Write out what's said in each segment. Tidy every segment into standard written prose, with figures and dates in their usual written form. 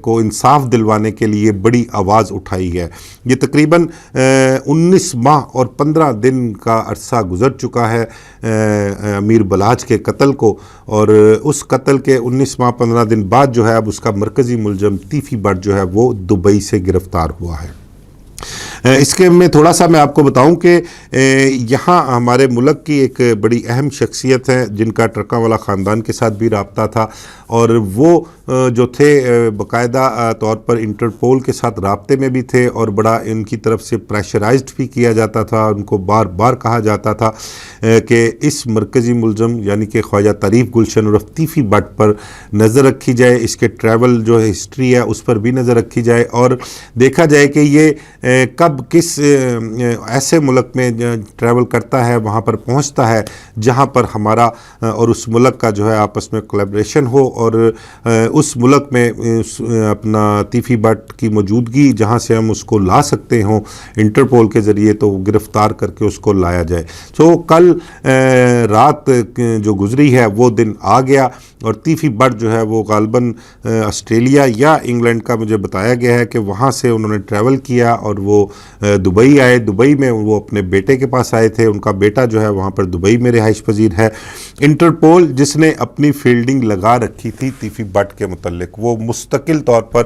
کو انصاف دلوانے کے لیے بڑی آواز اٹھائی ہے۔ یہ تقریباً 19 ماہ اور 15 دن کا عرصہ گزر چکا ہے امیر بلاچ کے قتل کو، اور اس قتل کے 19 ماہ 15 دن بعد جو ہے اب اس کا مرکزی ملزم تیفی بٹ جو ہے وہ دبئی سے گرفتار ہوا ہے۔ اس کے میں تھوڑا سا میں آپ کو بتاؤں کہ یہاں ہمارے ملک کی ایک بڑی اہم شخصیت ہے جن کا ٹرکا والا خاندان کے ساتھ بھی رابطہ تھا، اور وہ جو تھے باقاعدہ طور پر انٹرپول کے ساتھ رابطے میں بھی تھے، اور بڑا ان کی طرف سے پریشرائزڈ بھی کیا جاتا تا، ان کو بار بار کہا جاتا تھا کہ اس مرکزی ملزم یعنی کہ خواجہ طریف گلشن عرف تیفی بٹ پر نظر رکھی جائے، اس کے ٹریول جو ہسٹری ہے اس پر بھی نظر رکھی جائے، اور دیکھا جائے کہ یہ کب کس ایسے ملک میں ٹریول کرتا ہے، وہاں پر پہنچتا ہے جہاں پر ہمارا اور اس ملک کا جو ہے آپس میں کولیبریشن ہو، اور اس ملک میں اپنا تیفی بٹ کی موجودگی جہاں سے ہم اس کو لا سکتے ہوں انٹرپول کے ذریعے تو گرفتار کر کے اس کو لایا جائے۔ تو کل رات جو گزری ہے وہ دن آ گیا، اور تیفی بٹ جو ہے وہ غالباً آسٹریلیا یا انگلینڈ کا مجھے بتایا گیا ہے کہ وہاں سے انہوں نے ٹریول کیا اور وہ دبئی آئے۔ دبئی میں وہ اپنے بیٹے کے پاس آئے تھے، ان کا بیٹا جو ہے وہاں پر دبئی میں رہائش پذیر ہے۔ انٹرپول جس نے اپنی فیلڈنگ لگا رکھی تھی تیفی بٹ کے متعلق، وہ مستقل طور پر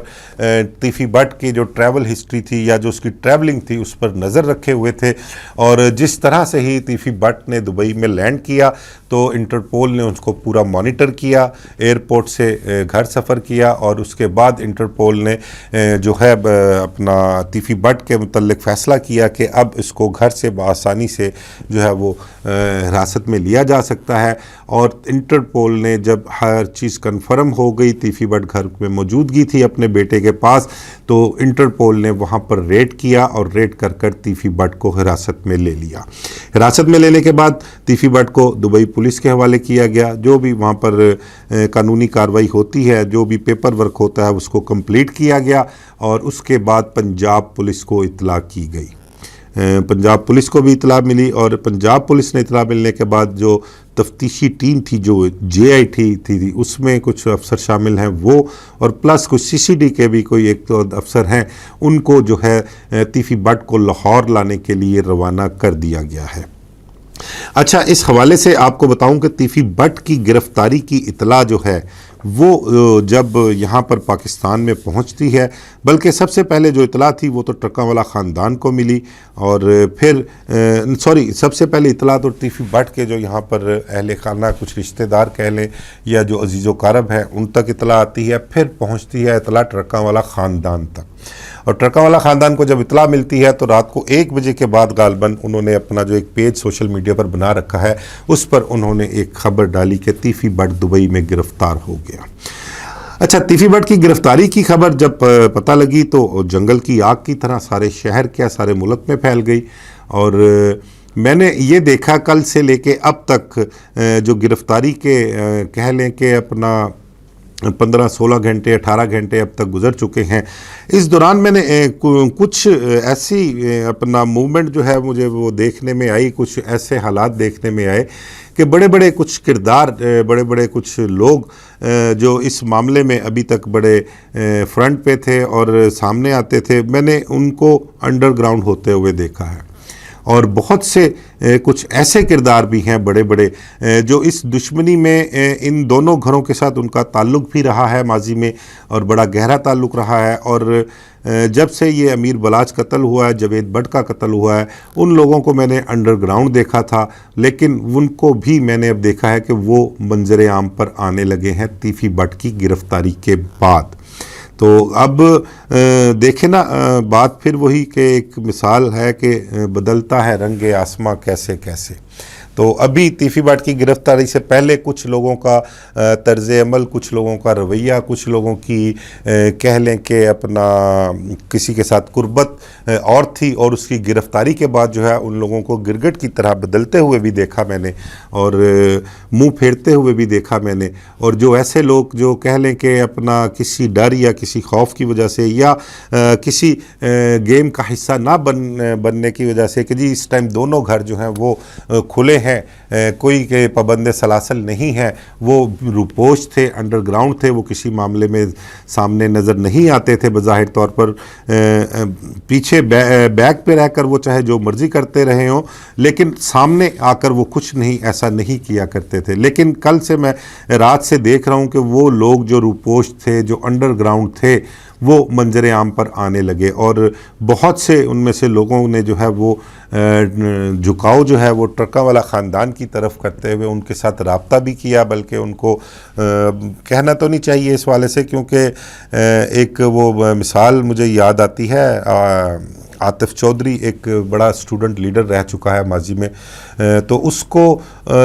تیفی بٹ کی جو ٹریول ہسٹری تھی یا جو اس کی ٹریولنگ تھی اس پر نظر رکھے ہوئے تھے، اور جس طرح سے ہی تیفی بٹ نے دبئی میں لینڈ کیا تو انٹرپول نے اس کو پورا مانیٹر کیا، ایئرپورٹ سے گھر سفر کیا، اور اس کے بعد انٹرپول نے جو ہے اپنا تیفی بٹ کے متعلق فیصلہ کیا کہ اب اس کو گھر سے بآسانی سے جو ہے وہ حراست میں لیا جا سکتا ہے۔ اور انٹرپول نے جب ہر چیز کنفرم ہو گئی، تیفی بٹ گھر میں موجودگی تھی اپنے بیٹے کے پاس، تو انٹرپول نے وہاں پر ریڈ کیا اور ریڈ کر کر تیفی بٹ کو حراست میں لے لیا۔ حراست میں لینے کے بعد تیفی بٹ کو دبئی پولیس کے حوالے کیا گیا، جو بھی وہاں پر قانونی کارروائی ہوتی ہے، جو بھی پیپر ورک ہوتا ہے اس کو کمپلیٹ کیا گیا، اور اس کے بعد پنجاب پولیس کو اطلاع کی گئی۔ پنجاب پولیس کو بھی اطلاع ملی، اور پنجاب پولیس نے اطلاع ملنے کے بعد جو تفتیشی ٹیم تھی جو JI تھی اس میں کچھ افسر شامل ہیں وہ، اور پلس کچھ CCD کے بھی کوئی ایک دو افسر ہیں، ان کو جو ہے تیفی بٹ کو لاہور لانے کے لیے روانہ کر دیا گیا ہے۔ اچھا، اس حوالے سے آپ کو بتاؤں کہ تیفی بٹ کی گرفتاری کی اطلاع جو ہے وہ جب یہاں پر پاکستان میں پہنچتی ہے، بلکہ سب سے پہلے جو اطلاع تھی وہ تو ٹرکا والا خاندان کو ملی، اور پھر سب سے پہلے اطلاع تو تیفی بٹ کے جو یہاں پر اہل خانہ کچھ رشتہ دار کہہ لیں یا جو عزیز و قارب ہیں ان تک اطلاع آتی ہے، پھر پہنچتی ہے اطلاع ٹرکا والا خاندان تک۔ اور ٹرکا والا خاندان کو جب اطلاع ملتی ہے تو رات کو 1 بجے کے بعد غالباً انہوں نے اپنا جو ایک پیج سوشل میڈیا پر بنا رکھا ہے اس پر انہوں نے ایک خبر ڈالی کہ تیفی بٹ دبئی میں گرفتار ہو گیا۔ اچھا، تیفی بٹ کی گرفتاری کی خبر جب پتہ لگی تو جنگل کی آگ کی طرح سارے شہر کیا سارے ملک میں پھیل گئی، اور میں نے یہ دیکھا کل سے لے کے اب تک جو گرفتاری کے کہہ لیں کہ اپنا 15-16 گھنٹے 18 گھنٹے اب تک گزر چکے ہیں، اس دوران میں نے کچھ ایسی اپنا موومنٹ جو ہے مجھے وہ دیکھنے میں آئی، کچھ ایسے حالات دیکھنے میں آئے کہ بڑے بڑے کچھ کردار، بڑے بڑے کچھ لوگ جو اس معاملے میں ابھی تک بڑے فرنٹ پہ تھے اور سامنے آتے تھے، میں نے ان کو انڈر گراؤنڈ ہوتے ہوئے دیکھا ہے، اور بہت سے کچھ ایسے کردار بھی ہیں بڑے بڑے جو اس دشمنی میں ان دونوں گھروں کے ساتھ ان کا تعلق بھی رہا ہے ماضی میں، اور بڑا گہرا تعلق رہا ہے، اور جب سے یہ امیر بلاچ قتل ہوا ہے، جاوید بٹ کا قتل ہوا ہے، ان لوگوں کو میں نے انڈر گراؤنڈ دیکھا تھا، لیکن ان کو بھی میں نے اب دیکھا ہے کہ وہ منظر عام پر آنے لگے ہیں تیفی بٹ کی گرفتاری کے بعد۔ تو اب دیکھیں نا، بات پھر وہی کہ ایک مثال ہے کہ بدلتا ہے رنگ آسماں کیسے کیسے۔ تو ابھی تیفی بٹ کی گرفتاری سے پہلے کچھ لوگوں کا طرز عمل، کچھ لوگوں کا رویہ، کچھ لوگوں کی کہہ لیں کہ اپنا کسی کے ساتھ قربت اور تھی، اور اس کی گرفتاری کے بعد جو ہے ان لوگوں کو گرگٹ کی طرح بدلتے ہوئے بھی دیکھا میں نے، اور منہ پھیرتے ہوئے بھی دیکھا میں نے، اور جو ایسے لوگ جو کہہ لیں کہ اپنا کسی ڈر یا کسی خوف کی وجہ سے یا کسی گیم کا حصہ نہ بننے کی وجہ سے کہ جی اس ٹائم دونوں گھر جو ہیں وہ کھلے ہیں ہیں, کوئی کے پابند سلاسل نہیں ہے, وہ روپوش تھے, انڈر گراؤنڈ تھے, وہ کسی معاملے میں سامنے نظر نہیں آتے تھے بظاہر طور پر, پیچھے بیک پہ رہ کر وہ چاہے جو مرضی کرتے رہے ہوں, لیکن سامنے آ کر وہ کچھ نہیں ایسا نہیں کیا کرتے تھے. لیکن کل سے میں رات سے دیکھ رہا ہوں کہ وہ لوگ جو روپوش تھے, جو انڈر گراؤنڈ تھے, وہ منظر عام پر آنے لگے, اور بہت سے ان میں سے لوگوں نے جو ہے وہ جھکاؤ جو ہے وہ ٹرکا والا خاندان کی طرف کرتے ہوئے ان کے ساتھ رابطہ بھی کیا, بلکہ ان کو کہنا تو نہیں چاہیے اس والے سے, کیونکہ ایک وہ مثال مجھے یاد آتی ہے, عاطف چودھری ایک بڑا اسٹوڈنٹ لیڈر رہ چکا ہے ماضی میں, تو اس کو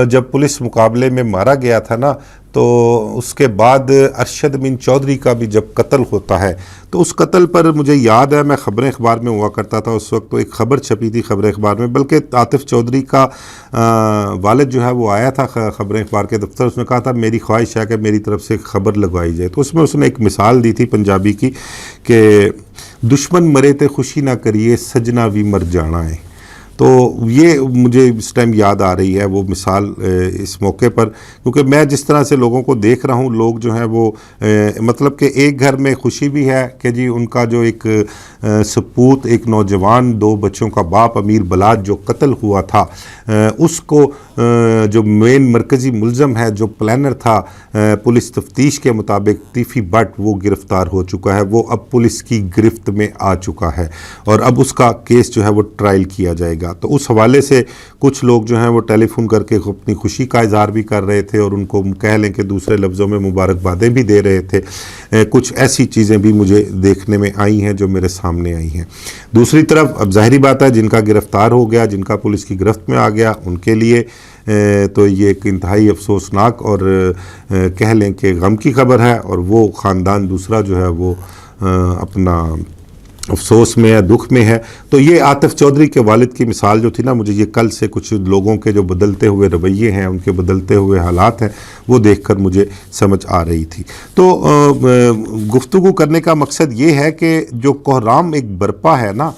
جب پولیس مقابلے میں مارا گیا تھا نا, تو اس کے بعد ارشد امین چودھری کا بھی جب قتل ہوتا ہے, تو اس قتل پر مجھے یاد ہے, میں خبر اخبار میں ہوا کرتا تھا اس وقت, تو ایک خبر چھپی تھی خبر اخبار میں, بلکہ عاطف چودھری کا والد جو ہے وہ آیا تھا خبر اخبار کے دفتر, اس نے کہا تھا میری خواہش ہے کہ میری طرف سے خبر لگوائی جائے. تو اس میں اس نے ایک مثال دی تھی پنجابی کی کہ دشمن مرے تے خوشی نہ کریے, سجنا بھی مر جانا ہے. تو یہ مجھے اس ٹائم یاد آ رہی ہے وہ مثال اس موقع پر, کیونکہ میں جس طرح سے لوگوں کو دیکھ رہا ہوں, لوگ جو ہیں وہ مطلب کہ ایک گھر میں خوشی بھی ہے کہ جی ان کا جو ایک سپوت, ایک نوجوان 2 بچوں کا باپ امیر بلاج جو قتل ہوا تھا, اس کو جو مین مرکزی ملزم ہے, جو پلانر تھا, پولیس تفتیش کے مطابق تیفی بٹ, وہ گرفتار ہو چکا ہے, وہ اب پولیس کی گرفت میں آ چکا ہے, اور اب اس کا کیس جو ہے وہ ٹرائل کیا جائے گا. تو اس حوالے سے کچھ لوگ جو ہیں وہ ٹیلی فون کر کے اپنی خوشی کا اظہار بھی کر رہے تھے, اور ان کو کہہ لیں کہ دوسرے لفظوں میں مبارکبادیں بھی دے رہے تھے. کچھ ایسی چیزیں بھی مجھے دیکھنے میں آئی ہیں جو میرے سامنے آئی ہیں. دوسری طرف اب ظاہری بات ہے, جن کا گرفتار ہو گیا, جن کا پولیس کی گرفت میں آ گیا, ان کے لیے تو یہ ایک انتہائی افسوسناک اور کہہ لیں کہ غم کی خبر ہے, اور وہ خاندان دوسرا جو ہے وہ اپنا افسوس میں ہے, دکھ میں ہے. تو یہ عاطف چودھری کے والد کی مثال جو تھی نا, مجھے یہ کل سے کچھ لوگوں کے جو بدلتے ہوئے رویے ہیں, ان کے بدلتے ہوئے حالات ہیں, وہ دیکھ کر مجھے سمجھ آ رہی تھی. تو گفتگو کرنے کا مقصد یہ ہے کہ جو کوہرام ایک برپا ہے نا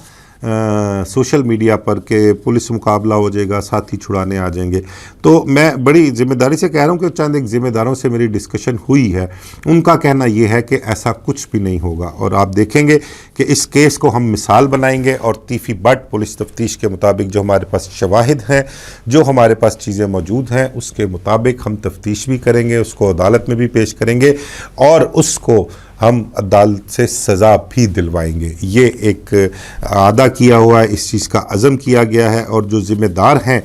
سوشل میڈیا پر کہ پولیس مقابلہ ہو جائے گا, ساتھی چھڑانے آ جائیں گے, تو میں بڑی ذمہ داری سے کہہ رہا ہوں کہ چند ایک ذمہ داروں سے میری ڈسکشن ہوئی ہے, ان کا کہنا یہ ہے کہ ایسا کچھ بھی نہیں ہوگا. اور آپ دیکھیں گے کہ اس کیس کو ہم مثال بنائیں گے, اور تیفی بٹ پولیس تفتیش کے مطابق جو ہمارے پاس شواہد ہیں, جو ہمارے پاس چیزیں موجود ہیں, اس کے مطابق ہم تفتیش بھی کریں گے, اس کو عدالت میں بھی پیش کریں گے, اور اس کو ہم عدالت سے سزا بھی دلوائیں گے. یہ ایک عہدہ کیا ہوا ہے, اس چیز کا عزم کیا گیا ہے, اور جو ذمہ دار ہیں,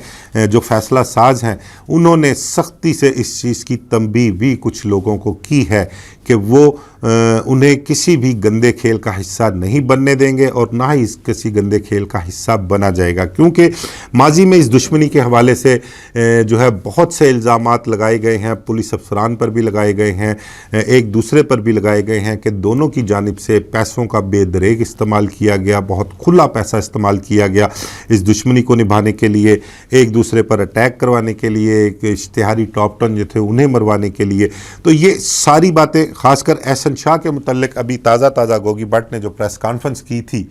جو فیصلہ ساز ہیں, انہوں نے سختی سے اس چیز کی تنبیہ بھی کچھ لوگوں کو کی ہے کہ وہ انہیں کسی بھی گندے کھیل کا حصہ نہیں بننے دیں گے, اور نہ ہی کسی گندے کھیل کا حصہ بنا جائے گا. کیونکہ ماضی میں اس دشمنی کے حوالے سے جو ہے بہت سے الزامات لگائے گئے ہیں, پولیس افسران پر بھی لگائے گئے ہیں, ایک دوسرے پر بھی لگائے گئے ہیں کہ دونوں کی جانب سے پیسوں کا بے دریغ استعمال کیا گیا, بہت کھلا پیسہ استعمال کیا گیا اس دشمنی کو نبھانے کے لیے, ایک دوسرے پر اٹیک کروانے کے لیے, ایک اشتہاری ٹاپ ٹن جو تھے انہیں مروانے کے لیے. تو یہ ساری باتیں, خاص کر احسن شاہ کے متعلق ابھی تازہ گوگی بٹ نے جو پریس کانفرنس کی تھی,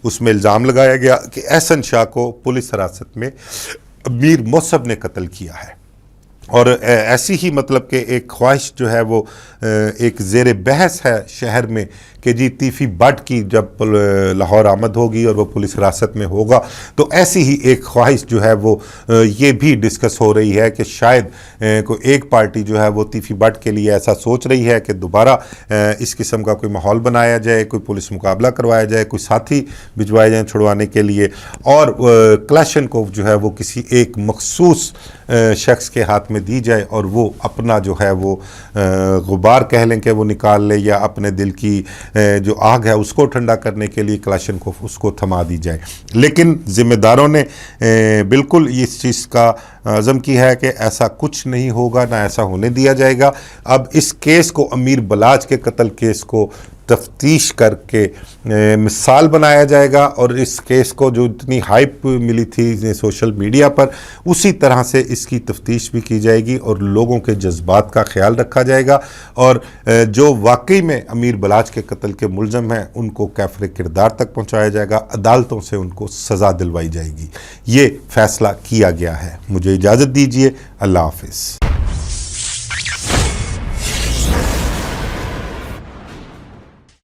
اس میں الزام لگایا گیا کہ احسن شاہ کو پولیس حراست میں میر محسب نے قتل کیا ہے, اور ایسی ہی مطلب کہ ایک خواہش جو ہے وہ ایک زیر بحث ہے شہر میں کہ جی تیفی بٹ کی جب لاہور آمد ہوگی اور وہ پولیس حراست میں ہوگا, تو ایسی ہی ایک خواہش جو ہے وہ یہ بھی ڈسکس ہو رہی ہے کہ شاید کوئی ایک پارٹی جو ہے وہ تیفی بٹ کے لیے ایسا سوچ رہی ہے کہ دوبارہ اس قسم کا کوئی ماحول بنایا جائے, کوئی پولیس مقابلہ کروایا جائے, کوئی ساتھی بھجوائے جائیں چھڑوانے کے لیے, اور کلاشنکوف جو ہے وہ کسی ایک مخصوص شخص کے ہاتھ میں دی جائے, اور وہ اپنا جو ہے وہ غبار کہہ لیں کہ وہ نکال لے, یا اپنے دل کی جو آگ ہے اس کو ٹھنڈا کرنے کے لیے کلاشنکوف اس کو تھما دی جائے. لیکن ذمہ داروں نے بالکل اس چیز کا عزم کی ہے کہ ایسا کچھ نہیں ہوگا, نہ ایسا ہونے دیا جائے گا. اب اس کیس کو, امیر بلاج کے قتل کیس کو تفتیش کر کے مثال بنایا جائے گا، اور اس کیس کو جو اتنی ہائپ ملی تھی سوشل میڈیا پر، اسی طرح سے اس کی تفتیش بھی کی جائے گی اور لوگوں کے جذبات کا خیال رکھا جائے گا، اور جو واقعی میں امیر بلاچ کے قتل کے ملزم ہیں ان کو کیفر کردار تک پہنچایا جائے گا، عدالتوں سے ان کو سزا دلوائی جائے گی۔ یہ فیصلہ کیا گیا ہے۔ مجھے اجازت دیجیے، اللہ حافظ۔